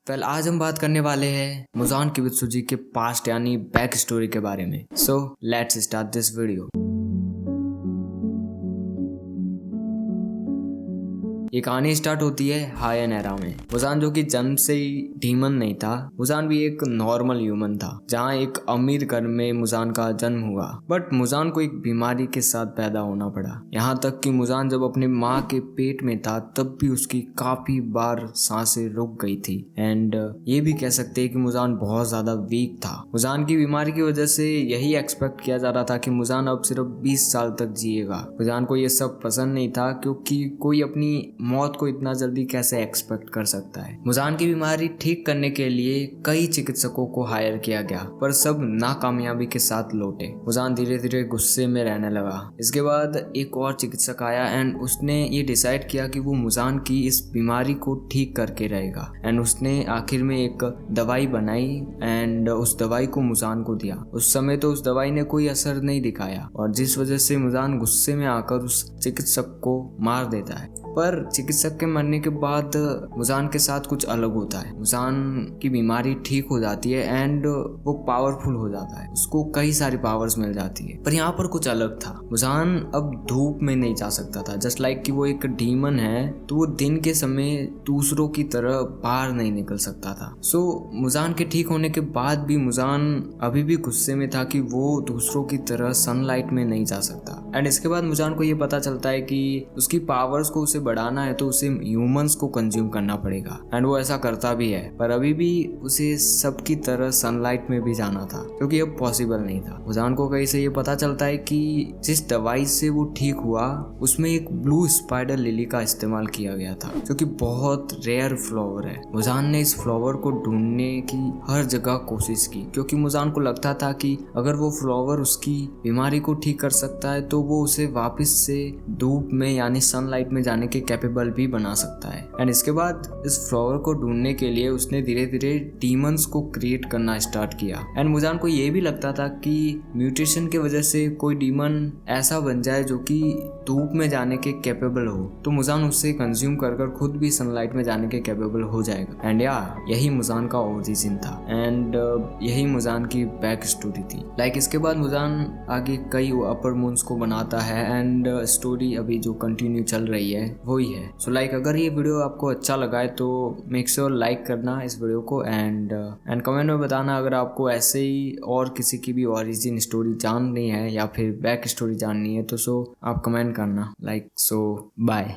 आज हम बात करने वाले हैं मुजान किबित्सुजी के पास्ट यानी बैक स्टोरी के बारे में। So let's start this video. ये कहानी स्टार्ट होती है हायन एरा में। मुजान जो कि जन्म से ही डीमन नहीं था, मुजान भी एक नॉर्मल ह्यूमन था, जहाँ एक अमीर घर में मुजान का जन्म हुआ। बट मुजान को एक बीमारी के साथ पैदा होना पड़ा। यहाँ तक कि मुजान जब अपने माँ के पेट में था तब भी उसकी काफी बार सांसें रुक गई थी। एंड ये भी कह सकते हैं कि मुजान बहुत ज्यादा वीक था। मुजान की बीमारी की वजह से यही एक्सपेक्ट किया जा रहा था कि मुजान अब सिर्फ 20 साल तक जिएगा। मुजान को ये सब पसंद नहीं था, क्योंकि कोई अपनी मौत को इतना जल्दी कैसे एक्सपेक्ट कर सकता है। मुजान की बीमारी ठीक करने के लिए कई चिकित्सकों को हायर किया गया, पर सब नाकामयाबी के साथ लौटे। मुजान धीरे धीरे गुस्से में रहने लगा। इसके बाद एक और चिकित्सक आया एंड उसने ये डिसाइड किया कि वो मुजान की इस बीमारी को ठीक करके रहेगा। एंड उसने आखिर में एक दवाई बनाई एंड उस दवाई को मुजान को दिया। उस समय तो उस दवाई ने कोई असर नहीं दिखाया, और जिस वजह से मुजान गुस्से में आकर उस चिकित्सक को मार देता है। पर चिकित्सक के मरने के बाद मुजान के साथ कुछ अलग होता है। मुजान की बीमारी ठीक हो जाती है एंड वो पावरफुल हो जाता है, उसको कई सारी पावर्स मिल जाती है। पर यहाँ पर कुछ अलग था। मुजान अब धूप में नहीं जा सकता था। जस्ट लाइक कि वो एक डीमन है, तो वो दिन के समय दूसरों की तरह बाहर नहीं निकल सकता था। सो मुजान के ठीक होने के बाद भी मुजान अभी भी गुस्से में था कि वो दूसरों की तरह सनलाइट में नहीं जा सकता। एंड इसके बाद मुजान को ये पता चलता है कि उसकी पावर्स को उसे बढ़ाना है तो उसे ह्यूमंस को कंज्यूम करना पड़ेगा। एंड वो ऐसा करता भी है, पर अभी भी उसे सबकी तरह सनलाइट में भी जाना था, क्योंकि अब पॉसिबल नहीं था। मुजान को कहीं से ये पता चलता है कि जिस दवाई से वो ठीक हुआ उसमें एक ब्लू स्पाइडर लिली का इस्तेमाल किया गया था, जो कि बहुत रेयर फ्लावर है। मुजान ने इस फ्लावर को ढूंढने की हर जगह कोशिश की, क्योंकि मुजान को लगता था कि अगर वो फ्लावर उसकी बीमारी को ठीक कर सकता है तो वो उसे वापस से धूप में यानी सनलाइट में जाने के कैपेबल भी बना सकता है। एंड इसके बाद इस फ्लावर को ढूंढने के लिए उसने धीरे धीरे डीमंस को क्रिएट करना स्टार्ट किया। एंड मुजान को ये भी लगता था कि म्यूटेशन की वजह से कोई डीमन ऐसा बन जाए जो कि धूप में जाने के कैपेबल हो, तो मुजान उससे कंज्यूम कर खुद भी सनलाइट में जाने के कैपेबल हो जाएगा। एंड यही मुजान का ओरिजिन था एंड यही मुजान की बैक स्टोरी थी। इसके बाद मुजान आगे कई अपर मून्स को बनाता है एंड स्टोरी अभी जो कंटिन्यू चल रही है वही है। सो अगर ये वीडियो आपको अच्छा लगा है तो मेक श्योर लाइक करना इस वीडियो को एंड कमेंट में बताना अगर आपको ऐसे ही और किसी की भी ओरिजिन स्टोरी जाननी है या फिर बैक स्टोरी जाननी है, तो आप कमेंट करना। सो बाय।